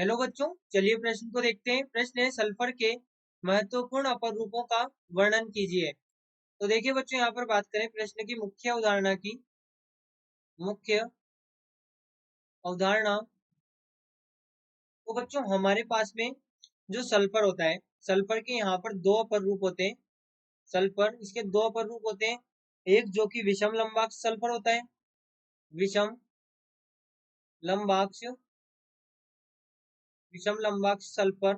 Hello बच्चों, चलिए प्रश्न को देखते हैं। प्रश्न है, सल्फर के महत्वपूर्ण अपरूपों का वर्णन कीजिए। तो देखिए बच्चों, यहाँ पर बात करें प्रश्न की मुख्य अवधारणा की। मुख्य अवधारणा तो बच्चों हमारे पास में जो सल्फर होता है, सल्फर के यहाँ पर दो अपर रूप होते हैं। सल्फर, इसके दो अपर रूप होते हैं। एक जो कि विषम लंबाक्ष सल्फर होता है, विषम लंबाक्ष विषम लंबाक्ष सल्फर,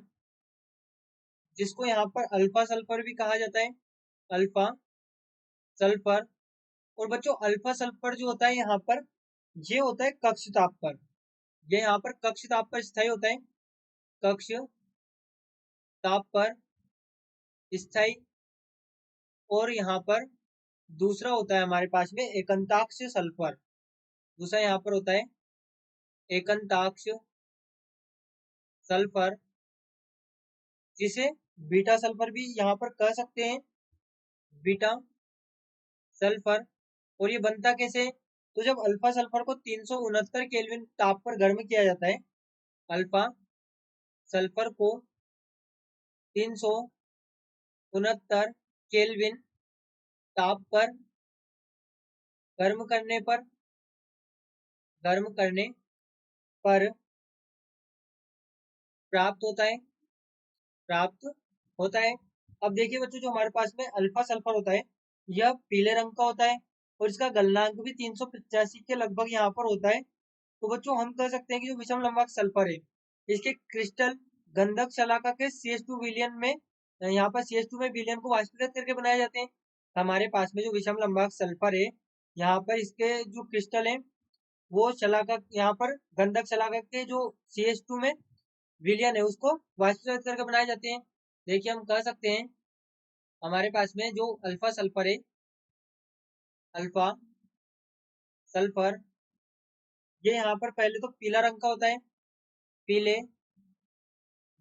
जिसको यहाँ पर अल्फा सल्फर भी कहा जाता है, अल्फा सल्फर। और बच्चों अल्फा सल्फर जो होता है यहाँ पर, ये होता है कक्ष ताप पर। ये यहाँ पर कक्ष ताप पर स्थायी होता है, कक्ष ताप पर स्थायी। और यहाँ पर दूसरा होता है हमारे पास में एकंताक्ष सल्फर। दूसरा यहाँ पर होता है एकंताक्ष सल्फर, जिसे बीटा सल्फर भी यहाँ पर कह सकते हैं, बीटा सल्फर। और ये बनता कैसे? तो जब अल्फा सल्फर को 369 केल्विन ताप पर गर्म किया जाता है, अल्फा सल्फर को 369 केल्विन ताप पर गर्म करने पर प्राप्त होता है। अब देखिए बच्चों, जो हमारे पास में अल्फा सल्फर होता है, यह पीले रंग का होता है और इसका गलनांक भी 385 के लगभग यहाँ पर होता है। तो बच्चों हम कह सकते हैं कि जो विषम लंबाक्ष सल्फर है, इसके क्रिस्टल गंधक शलाका के CH2 विलयन में, यहाँ पर CH2 में विलयन को वाष्पीकृत करके बनाए जाते हैं। हमारे पास में जो विषम लंबाक्ष सल्फर है, यहाँ पर इसके जो क्रिस्टल है, वो शलाका, यहाँ पर गंधक शलाका के जो CH2 में विलयन है, उसको वाष्पीकृत करके बनाए जाते हैं। देखिए हम कह सकते हैं हमारे पास में जो अल्फा सल्फर है, अल्फा सल्फर, ये यहाँ पर पहले तो पीला रंग का होता है, पीले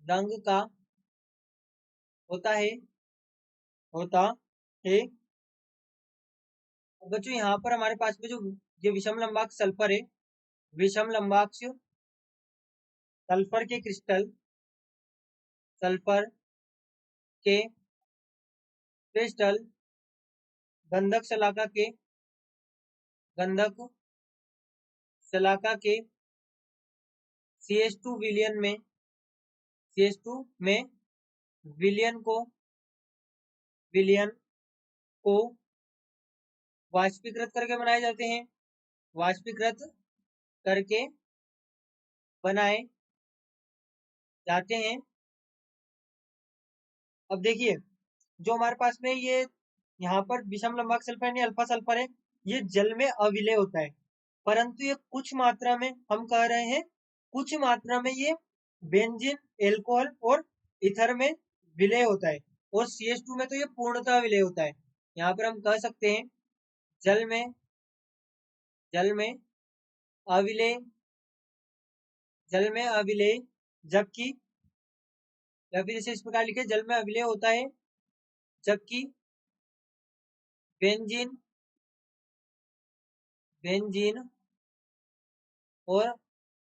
रंग का होता है। बच्चों यहाँ पर हमारे पास में जो ये विषम लंबाक्ष सल्फर है, विषम लंबाक्ष सल्फर के क्रिस्टल, सल्फर के क्रिस्टल गंधक शलाका के CH2 विलयन में, CH2 में विलयन को वाष्पीकृत करके बनाए जाते हैं, वाष्पीकृत करके बनाए जाते हैं। अब देखिए, जो हमारे पास में ये यहाँ पर विषम लंबाक्ष सल्फर यानी अल्फा सल्फर है, ये जल में अविलय होता है, परंतु ये कुछ मात्रा में, हम कह रहे हैं कुछ मात्रा में, ये बेंजीन, एल्कोहल और ईथर में विलय होता है। और CH2 में तो ये पूर्णतः विलय होता है। यहाँ पर हम कह सकते हैं जल में अविलय, जबकि, या फिर इसे इस प्रकार लिखे, जल में अविलय होता है जबकि बेंजीन और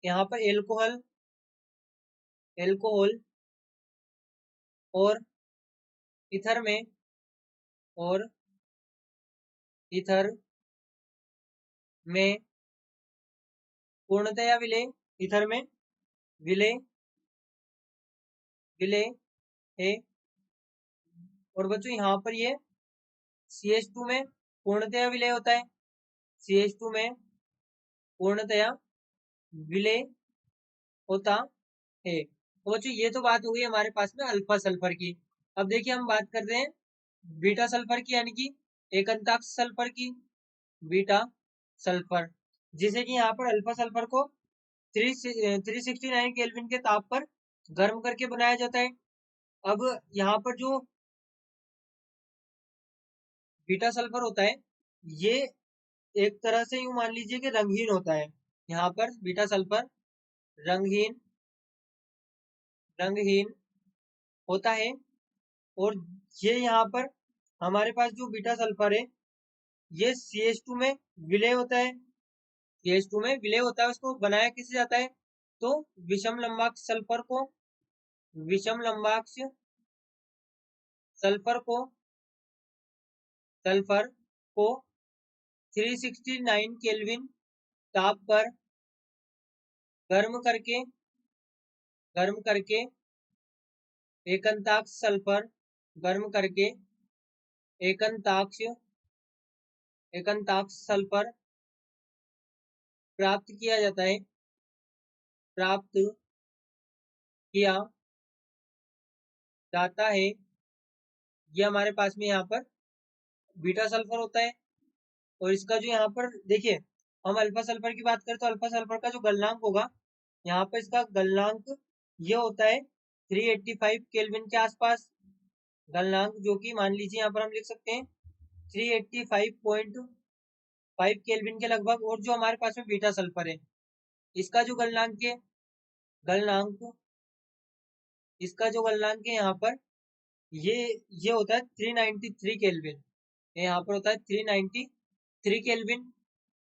यहाँ पर एल्कोहल और ईथर में पूर्णतया विलय, ईथर में विलय है। और बच्चों यहाँ पर ये CH2 में पूर्णतया विलय होता है, CH2 में पूर्णतया विलय होता है। तो बच्चों ये तो बात हो गई हमारे पास में अल्फा सल्फर की। अब देखिए हम बात करते हैं बीटा सल्फर की, यानी कि एकंताक्ष सल्फर की। बीटा सल्फर, जिसे कि यहाँ पर अल्फा सल्फर को 369 केल्विन के ताप पर गर्म करके बनाया जाता है। अब यहाँ पर जो बीटा सल्फर होता है, ये एक तरह से यूं मान लीजिए कि रंगहीन होता है। यहाँ पर बीटा सल्फर रंगहीन होता है। और ये यहाँ पर हमारे पास जो बीटा सल्फर है, ये CH2 में विलय होता है, CH2 में विलय होता है। उसको बनाया किससे जाता है? तो विषम लंबाक्ष सल्फर को विषम लंबाक्ष सल्फर को 369 केल्विन ताप पर गर्म करके एकंताक्ष सल्फर गर्म करके एकंताक्ष सल्फर प्राप्त किया जाता है। ये हमारे पास में यहाँ पर बीटा सल्फर होता है। और इसका जो यहाँ पर देखिए, हम अल्फा सल्फर की बात करें तो अल्फा सल्फर का जो गलनांक होगा, यहाँ पर इसका गलनांक ये होता है 385 केल्विन के आसपास। गलनांक जो कि मान लीजिए यहाँ पर हम लिख सकते हैं 385.5 केल्विन के लगभग। और जो हमारे पास में बीटा सल्फर है, इसका जो गलनांक है यहाँ पर ये होता है 393 केल्विन। यहाँ पर होता है 393 केल्विन।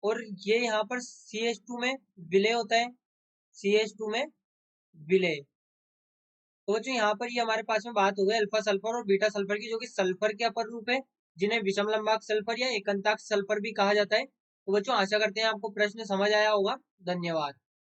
और ये यहाँ पर CH2 में विलय होता है, CH2 में विलय। तो जो यहाँ पर ये हमारे पास में बात हो गई अल्फा सल्फर और बीटा सल्फर की, जो कि सल्फर के अपर रूप है, जिन्हें विषम लंबाक्ष सल्फर या एकंताक्ष सल्फर भी कहा जाता है। तो बच्चों आशा करते हैं आपको प्रश्न समझ आया होगा। धन्यवाद।